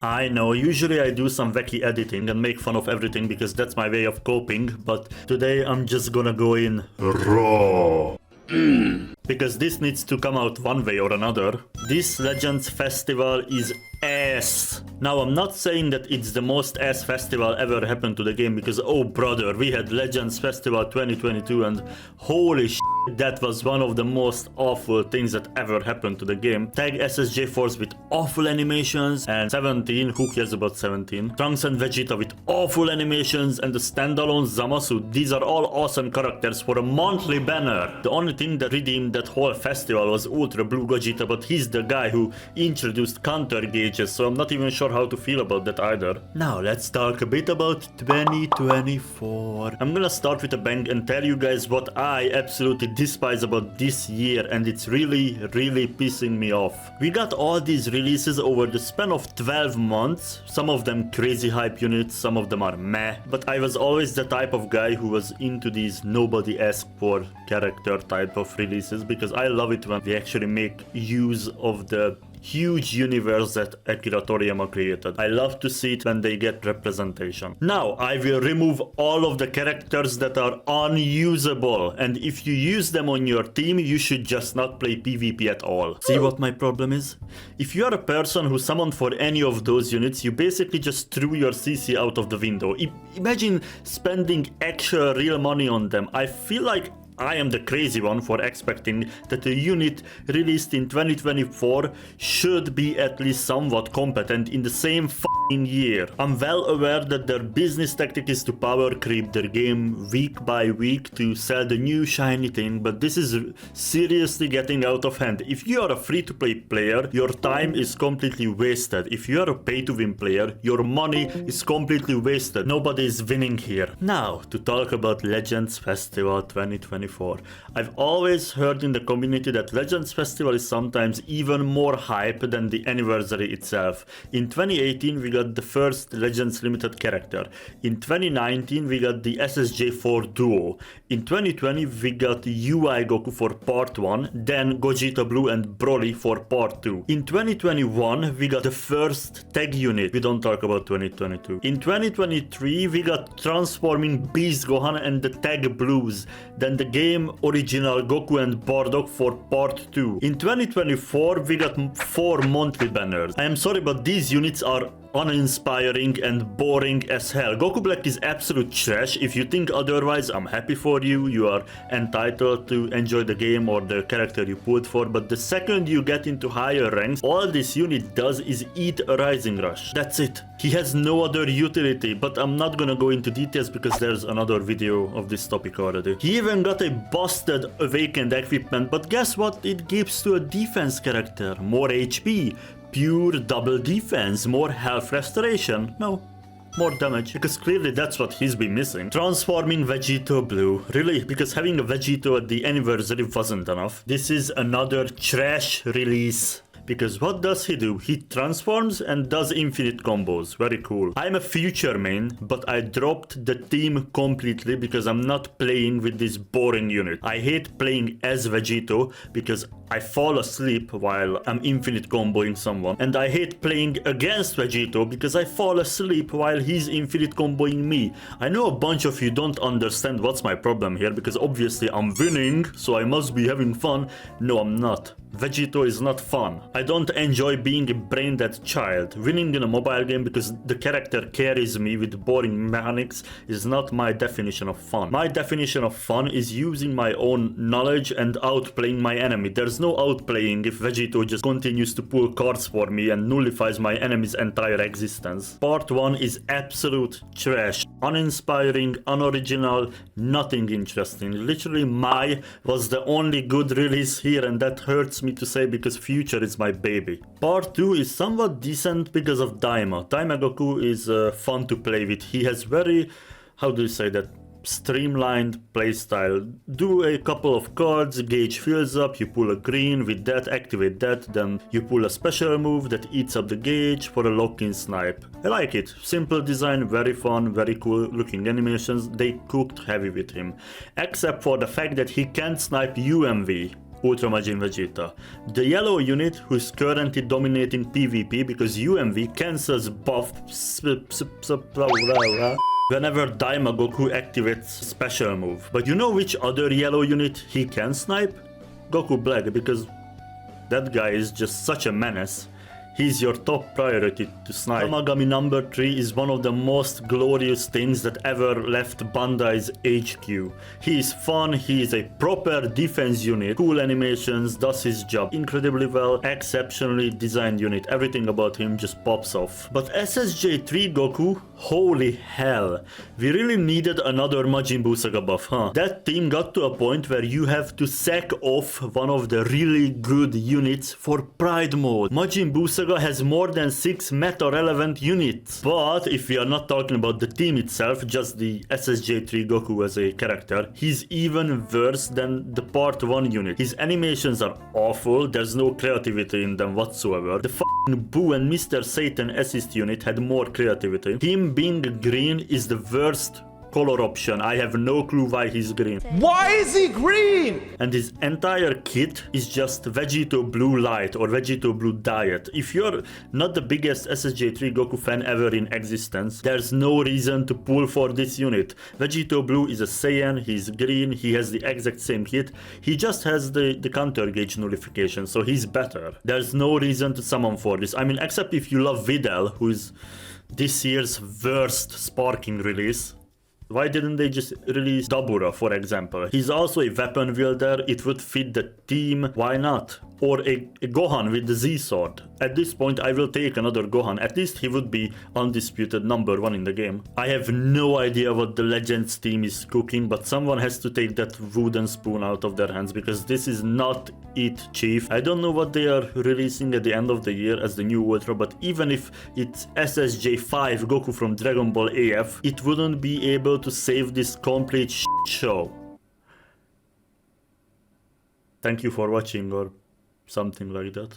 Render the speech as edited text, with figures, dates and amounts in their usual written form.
I know, usually I do some wacky editing and make fun of everything because that's my way of coping, but today I'm just gonna go in raw. Because this needs to come out one way or another. This Legends Festival is ass. Now, I'm not saying that it's the most ass festival ever happened to the game, because oh brother, we had Legends Festival 2022 and holy shit, that was one of the most awful things that ever happened to the game. Tag SSJ Force with awful animations, and 17, who cares about 17? Trunks and Vegeta with awful animations, and the standalone Zamasu. These are all awesome characters for a monthly banner. The only thing that redeemed that whole festival was Ultra Blue Gogeta, but he's the guy who introduced counter gauges, so I'm not even sure how to feel about that either. Now let's talk a bit about 2024. I'm gonna start with a bang and tell you guys what I absolutely despise about this year, and it's really pissing me off. We got all these releases over the span of 12 months, some of them crazy hype units, some of them are meh, but I was always the type of guy who was into these nobody asked for character type of releases, because I love it when they actually make use of the huge universe that Akira Toriyama created. I love to see it when they get representation. Now, I will remove all of the characters that are unusable, and if you use them on your team, you should just not play PvP at all. See what my problem is? If you are a person who summoned for any of those units, you basically just threw your CC out of the window. Imagine spending actual real money on them. I feel like I am the crazy one for expecting that a unit released in 2024 should be at least somewhat competent in the same f***ing year. I'm well aware that their business tactic is to power creep their game week by week to sell the new shiny thing, but this is seriously getting out of hand. If you are a free-to-play player, your time is completely wasted. If you are a pay-to-win player, your money is completely wasted. Nobody is winning here. Now, to talk about Legends Festival 2024. I've always heard in the community that Legends Festival is sometimes even more hype than the anniversary itself. In 2018 we got the first Legends Limited character. In 2019 we got the SSJ4 Duo. In 2020 we got UI Goku for part 1, then Gogeta Blue and Broly for part 2. In 2021 we got the first tag unit. We don't talk about 2022. In 2023 we got Transforming Beast Gohan and the Tag Blues. Then the game original Goku and Bardock for part 2. In 2024 we got 4 monthly banners. I am sorry, but these units are uninspiring and boring as hell. Goku Black is absolute trash. If you think otherwise, I'm happy for you. You are entitled to enjoy the game or the character you pulled for, but the second you get into higher ranks, all this unit does is eat a Rising Rush. That's it. He has no other utility, but I'm not gonna go into details because there's another video of this topic already. He even got a busted Awakened equipment, but guess what it gives to a defense character? More HP. Pure double defense, more health restoration. No, more damage, because clearly that's what he's been missing. Transforming Vegeta Blue. Really? Because having a Vegeta at the anniversary wasn't enough. This is another trash release. Because what does he do? He transforms and does infinite combos. Very cool. I'm a future main, but I dropped the team completely because I'm not playing with this boring unit. I hate playing as Vegito because I fall asleep while I'm infinite comboing someone. And I hate playing against Vegito because I fall asleep while he's infinite comboing me. I know a bunch of you don't understand what's my problem here, because obviously I'm winning, so I must be having fun. No, I'm not. Vegito is not fun. I don't enjoy being a brain-dead child. Winning in a mobile game because the character carries me with boring mechanics is not my definition of fun. My definition of fun is using my own knowledge and outplaying my enemy. There's no outplaying if Vegito just continues to pull cards for me and nullifies my enemy's entire existence. Part 1 is absolute trash. Uninspiring, unoriginal, nothing interesting. Literally, Mai was the only good release here, and that hurts me to say because Future is my baby. Part 2 is somewhat decent because of Daima. Daima Goku is fun to play with. He has very, how do you say that, streamlined playstyle. Do a couple of cards, gauge fills up, you pull a green, with that activate that, then you pull a special move that eats up the gauge for a lock-in snipe. I like it. Simple design, very fun, very cool looking animations. They cooked heavy with him. Except for the fact that he can't snipe UMV. Ultra Majin Vegeta. The yellow unit, who's currently dominating PvP because UMV cancels buff whenever Daima Goku activates special move. But you know which other yellow unit he can snipe? Goku Black, because that guy is just such a menace. He's your top priority to snipe. Tamagami number 3 is one of the most glorious things that ever left Bandai's HQ. He is fun, he is a proper defense unit, cool animations, does his job incredibly well, exceptionally designed unit, everything about him just pops off. But SSJ3 Goku, holy hell, we really needed another Majin Buu Saga buff, huh? That team got to a point where you have to sack off one of the really good units for Pride mode. Majin Buu Saga has more than 6 meta-relevant units. But if we are not talking about the team itself, just the SSJ3 Goku as a character, he's even worse than the part 1 unit. His animations are awful, there's no creativity in them whatsoever. The f***ing Boo and Mr. Satan assist unit had more creativity. Him being green is the worst color option. I have no clue why he's green. Why is he green? And his entire kit is just Vegito Blue Light or Vegito Blue Diet. If you're not the biggest SSJ3 Goku fan ever in existence, there's no reason to pull for this unit. Vegito Blue is a Saiyan, he's green, he has the exact same kit. He just has the counter gauge nullification, so he's better. There's no reason to summon for this. I mean, except if you love Videl, who's this year's worst sparking release. Why didn't they just release Dabura, for example? He's also a weapon wielder, it would fit the team, why not? Or a Gohan with the Z-Sword. At this point I will take another Gohan, at least he would be undisputed number 1 in the game. I have no idea what the Legends team is cooking, but someone has to take that wooden spoon out of their hands, because this is not it, Chief. I don't know what they are releasing at the end of the year as the new Ultra, but even if it's SSJ5 Goku from Dragon Ball AF, it wouldn't be able to save this complete show. Thank you for watching, or something like that.